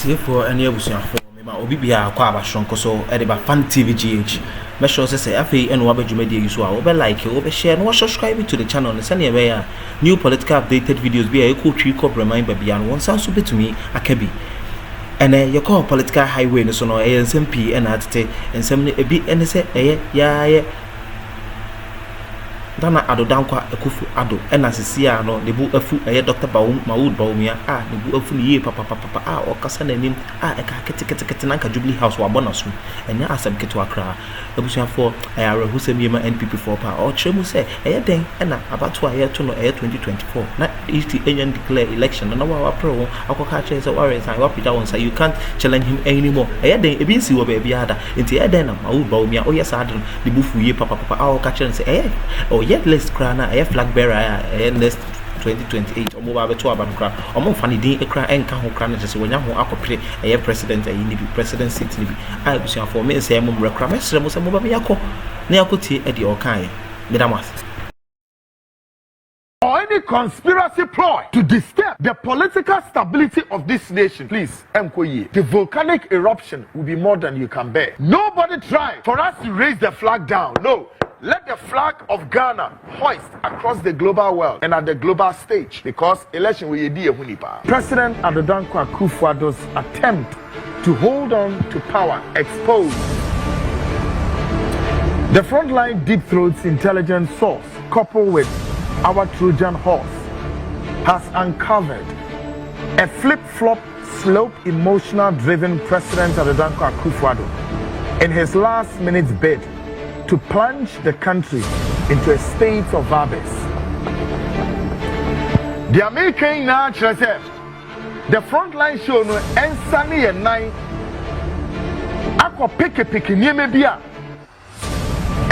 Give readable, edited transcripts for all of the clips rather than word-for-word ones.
for any of us for me, Obi be a quaba shonko so at about FunnTV GH. Make sure say and what you media use over like you over share and subscribe to the channel and send away new political updated videos be a cool tree cop remind baby and one sounds super to me a kebi. And you call political highway no so no ASMP and at and some a bit and say yeah. Dana Addo dankwa ekufu Addo ena sisia no ne bu afu Dr. Bawumia ne bu afu ni papa okasa na nim eka kete nanka Jubilee house wa bonus enya asem keto akra abusuafo hu semiema NPP for pa o chemu se den ena abato to no 2024 na if enyan declare election na wa pro akoka che se worry say wa pida won say you can't challenge him anymore den ebi si wo ba bia ada enti den na Bawumia o yes adon ne bu fu papa akoka che say yet let's cry na flag bearer next 2028 omo ba beto aba nkra omo fani din ekra enka ho kra na je se wonya ho akopre president ni bi president seat ni bi busia for me say mo rekra mesre mo se mo ba be yakọ na yakoti e de okan medamas or any conspiracy ploy to disturb the political stability of this nation, please, Mkoye, the volcanic eruption will be more than you can bear. Nobody tried for us to raise the flag down. No. Let the flag of Ghana hoist across the global world and at the global stage because election will be a hunipa. President Addo Akufo-Addo's attempt to hold on to power exposed the frontline deep throat's intelligence source coupled with our Trojan horse has uncovered a flip-flop slope emotional driven President Addo Akufo-Addo in his last-minute bid to plunge the country into a state of abyss. The American natural said the frontline show no ensani and nine akwa peke nieme bia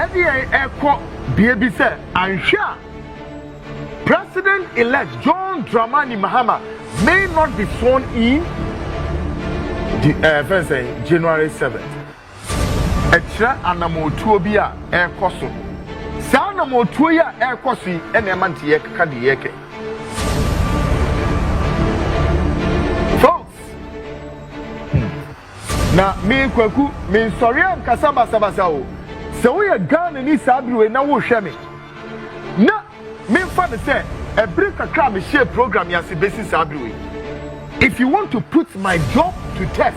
edi ekọ biebi say ansha President-elect John Dramani Mahama may not be sworn in January 7th. Extra anamotuo bi a ekoso sa anamotuo ya ekoso ene mantie kaka de yeke folks na me kwaku me sorry am kasaba sabasa o se wo ye Ghana ni sabriwe na wo hwe me na me fa de say e break kakra me share program ya se besi sabriwe. If you want to put my job to test,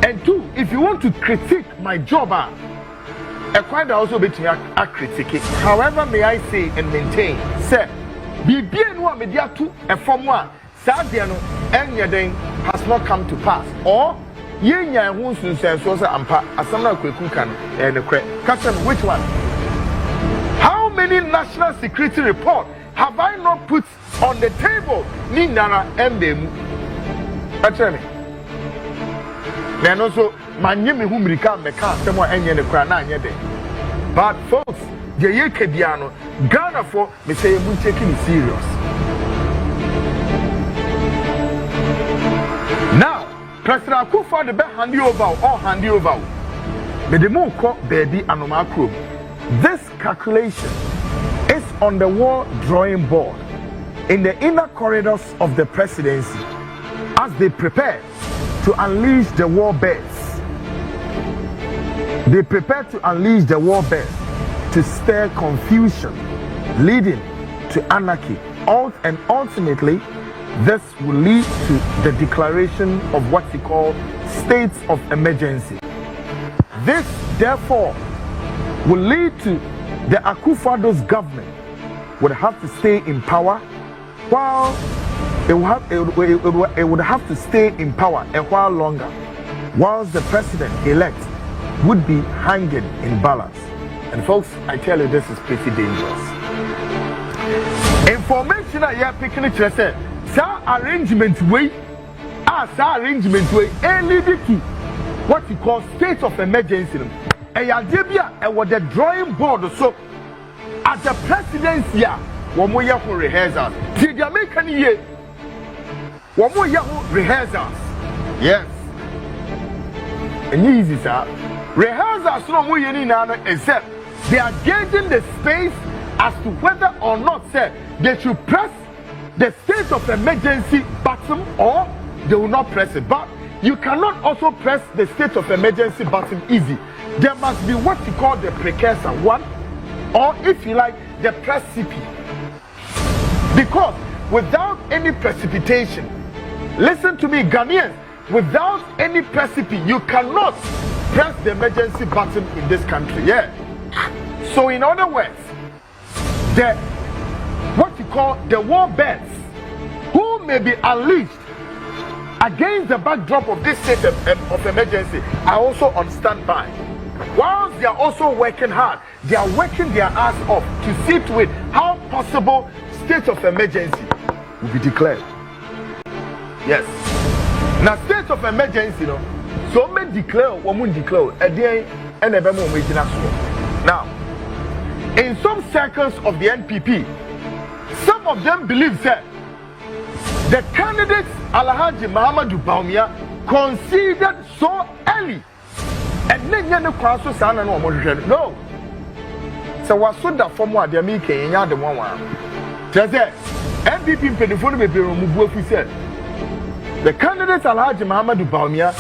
and two, if you want to critique my job, a quite also be to critique. However, may I say and maintain, sir, be bien one media to a form one, Sadiano, and Yading has not come to pass. Or, Yenya wants to say, Sosa Ampa, Asana Kwekukan, and a crack. Custom, which one? How many national security reports have I not put on the table? Nindara and them. Attorney. And also, my name is Humrika, Meka, someone any the Krana yede. But folks, the Yekediano, Ghana for me say we taking it serious. Now, President Akufo the be hand you over or hand you over. Me the mo ko baby anoma krom. This calculation is on the war drawing board in the inner corridors of the presidency as they prepare to unleash the war bears. They prepare to unleash the war bears to stir confusion, leading to anarchy. And ultimately, this will lead to the declaration of what we call states of emergency. This, therefore, will lead to the Akufo-Addo's government would have to stay in power while it would have to stay in power a while longer, whilst the president-elect would be hanging in balance. And folks, I tell you, this is pretty dangerous. Information that you are picking it, say, arrangement way, leading to what we call state of emergency. And and what the drawing board so at the presidency, one more year for rehearsals. Did the American year? One more year rehearsals. Yes. And easy, sir. Rehearsals no more except they are gauging the space as to whether or not, sir, they should press the state of emergency button or they will not press it. But you cannot also press the state of emergency button easy. There must be what you call the precursor one, or if you like, the precipice. Because without any precipitation, listen to me, Ghanaians, without any precipice, you cannot press the emergency button in this country. Yeah. So in other words, the what you call the war beds, who may be unleashed against the backdrop of this state of emergency, are also on standby. Whilst they are also working hard, they are working their ass off to see to it how possible state of emergency will be declared. Yes. Now state of emergency, you know, so many declare or won't declare a day and never more. Now, in some circles of the NPP, some of them believe that the candidates Alhaji Muhammadu Bawumia conceded so early, and then you know, no. So what should that form what they make in the one? Just NPP in Penifone may be removed. We said the candidates Alhaji Muhammadu Bawumia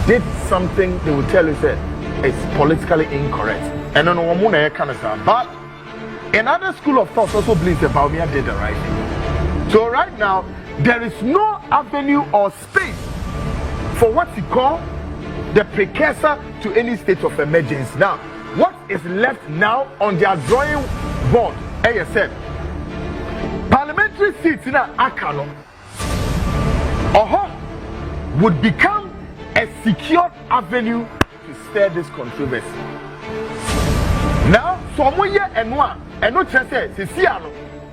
did something they will tell you that it's politically incorrect. And on one kind of stuff. But another school of thought also believes that Bawumia did the right thing. So right now, there is no avenue or space for what you call the precursor to any state of emergency. Now, what is left now on their drawing board, as I said, parliamentary seats in Akroma would become a secure avenue to stir this controversy. Now, someone here and one, and no chance to see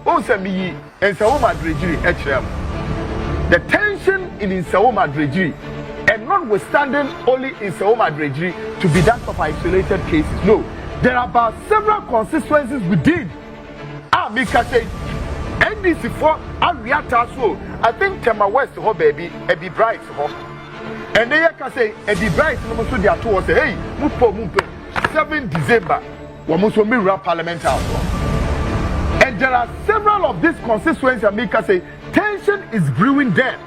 Osami and Saoma Drejiri HM. The tension in Saoma Drejiri, and notwithstanding only in Saoma Drejiri to be that of isolated cases. No, there are about several constituencies within. Mika say, NDC for Ariata so I think Tema West ho baby, Ebi Bright ho. And they can say Ebi Bright no so dia to say, hey, mupo 7 December, we must mirror parliament house. And there are several of these constituencies that make us say tension is brewing there.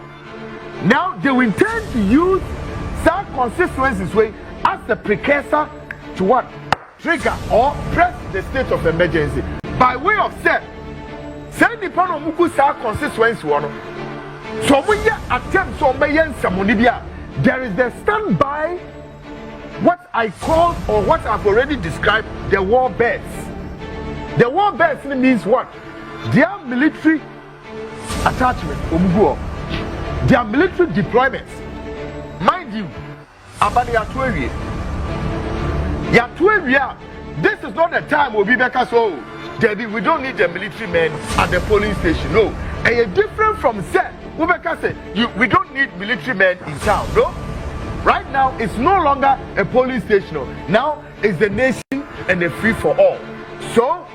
Now they will intend to use some constituencies way as the precursor to what? Trigger or press the state of emergency. By way of say, send the pan of Muku constituency one. So when you attempt to obey Samonibia, there is the standby, what I call or what I've already described, the war beds. The war beds means what? Their military attachment, their military deployments. Mind you, Abani Yatueri. This is not the time we'll be back so Debbie, we don't need the military men at the polling station. No. And you're different from said. We don't need military men in town. No. Right now, it's no longer a polling station. Now, it's the nation and the free for all. So,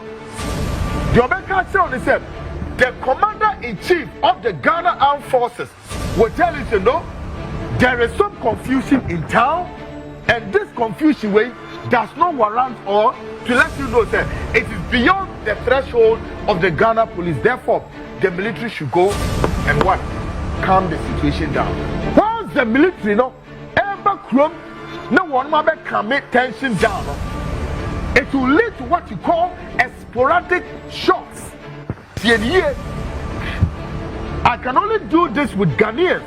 the commander-in-chief of the Ghana Armed Forces will tell you to know there is some confusion in town, and this confusion way does not warrant or to let you know that it is beyond the threshold of the Ghana police. Therefore, the military should go and what? Calm the situation down. Once the military, ever crumb, no one can make tension down. It will lead to what you call a sporadic shocks. I can only do this with Ghanaians.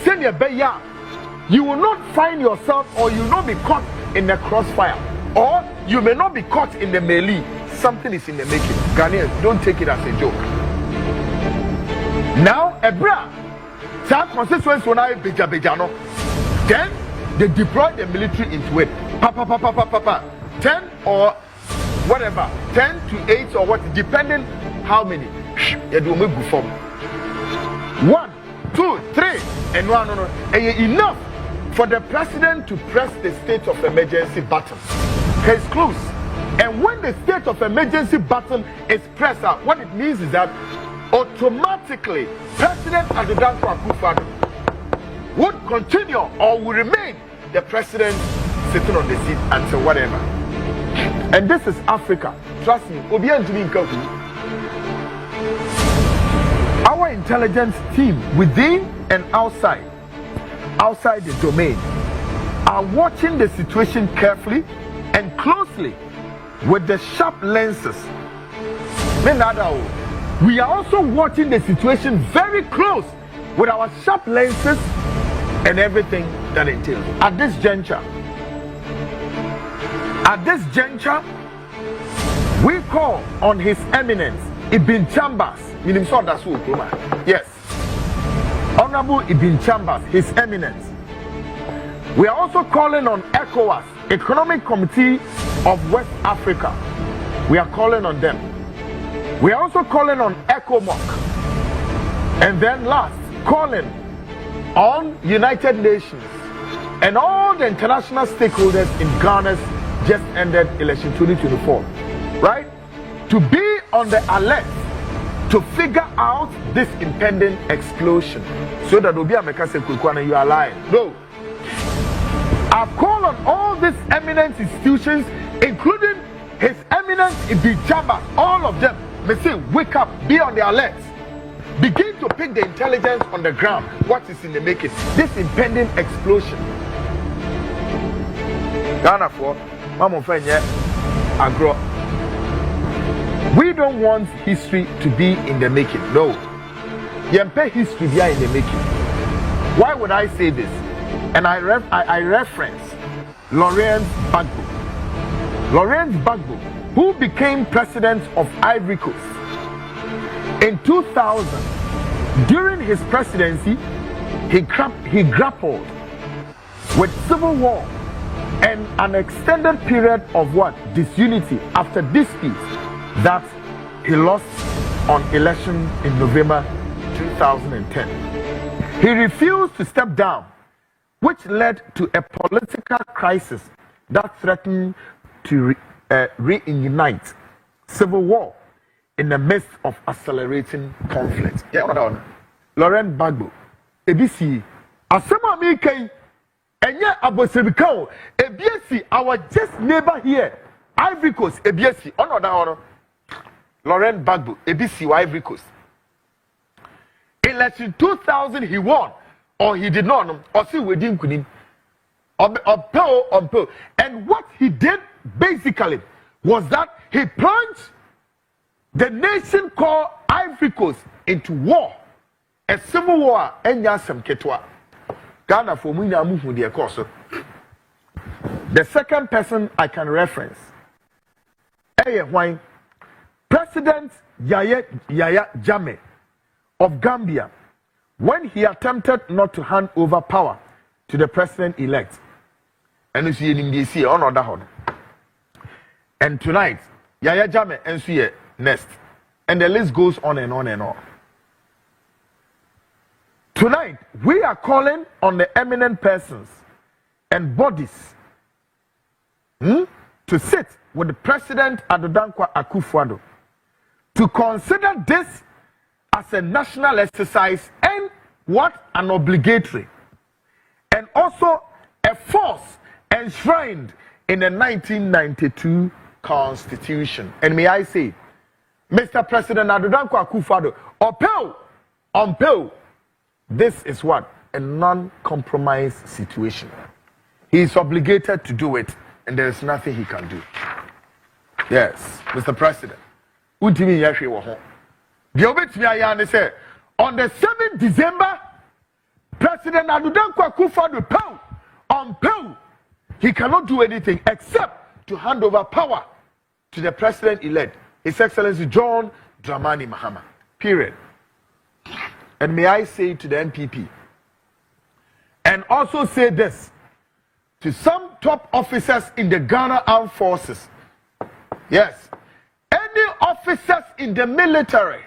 Senior Beya, you will not find yourself or you will not be caught in the crossfire, or you may not be caught in the melee. Something is in the making. Ghanaians, don't take it as a joke. Now, Ebra, constituents will now be Bejano. Then they deploy the military into it. 10 or whatever, 10 to 8 or what, depending how many. You do make form. 1, 2, 3, and 1. Enough for the president to press the state of emergency button. Case closed. And when the state of emergency button is pressed out, what it means is that automatically President Addo would continue or will remain the president sitting on the seat until whatever. And this is Africa. Trust me. Our intelligence team within and outside outside the domain are watching the situation carefully and closely with the sharp lenses. We are also watching the situation very close with our sharp lenses and everything that entails. At this juncture, we call on His Eminence Ibn Chambers. Yes, Honorable Ibn Chambers, His Eminence. We are also calling on ECOWAS, Economic Committee of West Africa. We are calling on them. We are also calling on Akroma. And then last, calling on United Nations and all the international stakeholders in Ghana's just ended election 2024, right? To be on the alert to figure out this impending explosion so that Obi Ameka say Kwekwana, you are lying. No. I've called on all these eminent institutions, including His Eminence Ibn Chambers, all of them. May say, wake up, be on the alert. Begin to pick the intelligence on the ground. What is in the making? This impending explosion. Ghana for Mama Fenye Agro. We don't want history to be in the making. No. Yempe history be in the making. Why would I say this? And I reference Laurent Gbagbo. Laurent Gbagbo, who became president of Ivory Coast in 2000. During his presidency, he grappled with civil war and an extended period of disunity after disputes that he lost on election in November 2010. He refused to step down, which led to a political crisis that threatened to reignite civil war in the midst of accelerating conflict. Laurent Gbagbo, ABC, Asema Mike, Enya Abosebikao, ABC, our just neighbor here, Ivory Coast, ABC, honor. Laurent Gbagbo, ABC, Ivory Coast. Election 2000, he won, or he did not, or see we didn't win. And what he did basically was that he plunged the nation called Ivory Coast into war, a civil war. Ghana for the second person I can reference, President Yahya Jammeh of Gambia, when he attempted not to hand over power to the president-elect. And you see in DC on other hand. And tonight, Yahya Jammeh and see next. And the list goes on and on and on. Tonight, we are calling on the eminent persons and bodies to sit with the President Addo Akufo-Addo to consider this as a national exercise and an obligatory and also a force enshrined in the 1992 Constitution. And may I say, Mr. President Addo Akufo-Addo, this is a non-compromise situation. He is obligated to do it, and there is nothing he can do. Yes, Mr. President. On the 7th December, President Addo Akufo-Addo, he cannot do anything except to hand over power to the president-elect, His Excellency John Dramani Mahama. Period. And may I say to the NPP, and also say this to some top officers in the Ghana Armed Forces. Yes, any officers in the military,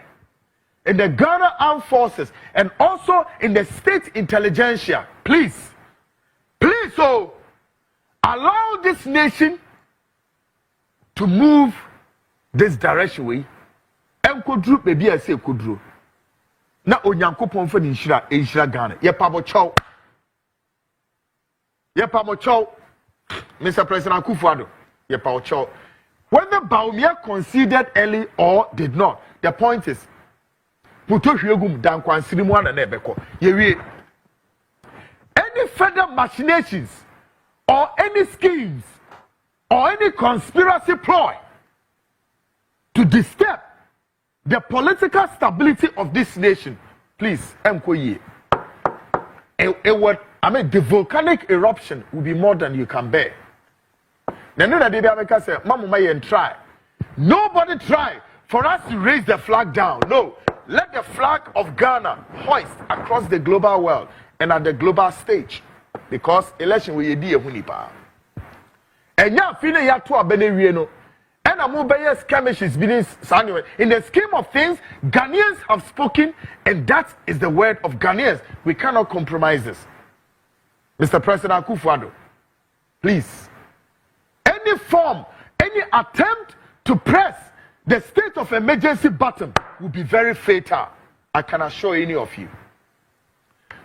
in the Ghana Armed Forces, and also in the state intelligentsia, please, allow this nation to move this direction way. And Kudru, maybe I say Kudru. Na Onyankopon fa nshira Ghana. Ye pa chow. Mr. President Akufo-Addo, ye pa chow. Whether Bawumia conceded early or did not, the point is, puto hwegum dan kwansiri mu ana na ebeko. Ye wie. Any further machinations or any schemes or any conspiracy ploy to disturb the political stability of this nation, please, the volcanic eruption will be more than you can bear. Try. Nobody try for us to raise the flag down. No, let the flag of Ghana hoist across the global world and at the global stage, because election will be a hunipa. And now, fine ya to abene and a mobile skirmishes being anyway. In the scheme of things, Ghanaians have spoken, and that is the word of Ghanaians. We cannot compromise this. Mr. President Akufo-Addo, please, any form, any attempt to press the state of emergency button will be very fatal. I can assure any of you.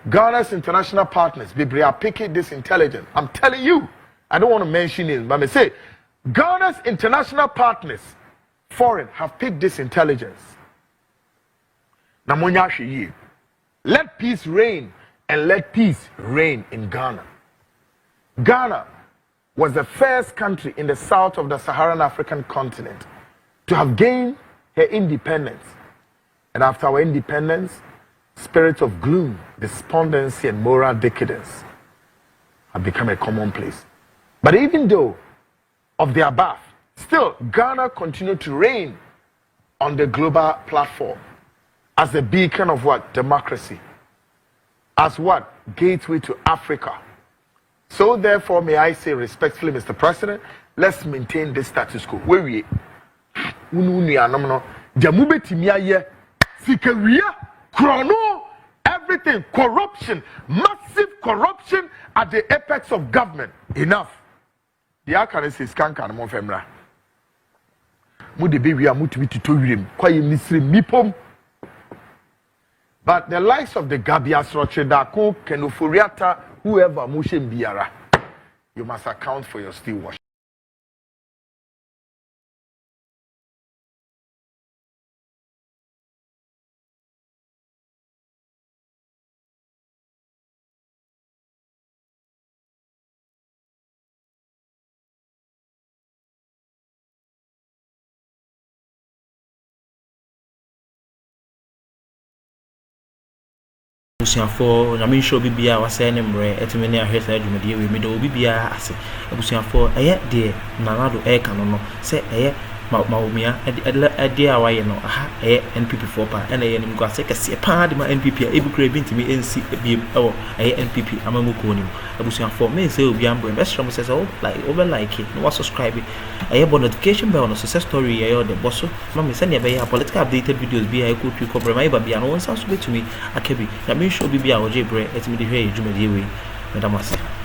Ghana's international partners, they are picking this intelligence. I'm telling you, I don't want to mention it, but I say, Ghana's international partners, foreign, have picked this intelligence. Let peace reign, and let peace reign in Ghana. Ghana was the first country in the south of the Saharan African continent to have gained her independence. And after our independence, spirits of gloom, despondency, and moral decadence have become a commonplace. But even though of the above, still Ghana continued to reign on the global platform as a beacon of what? Democracy. As what? Gateway to Africa. So therefore, may I say respectfully, Mr. President, let's maintain this status quo. Where we everything, corruption, massive corruption at the apex of government. Enough. The Akara says, Kankan Mofemra. But the likes of the Gabias Rochedako, Kenofuriata, whoever, Mushin Biara, you must account for your still wash. Abusuafo nyame show bibia wase ne mre etime ne ahwesa adwumade we me do bibia ase abusuafo eye de nanado e ka no se eye Bawumia ade a waye no aha eye NPP for pa ene ye nim gwase kese pa de ma NPP a ebukure bi ntimi ensi ebiem ewo eye NPP amamuko nim abusuafo me se obi ambo be strom se like it no subscribe eye notification bell no success story eye the boss ma me send e be political updated videos bi eye ko twi cover mai ba bia no won sa so betumi akabi na me show bibia oje bre etimi de hwe edwumade we medamase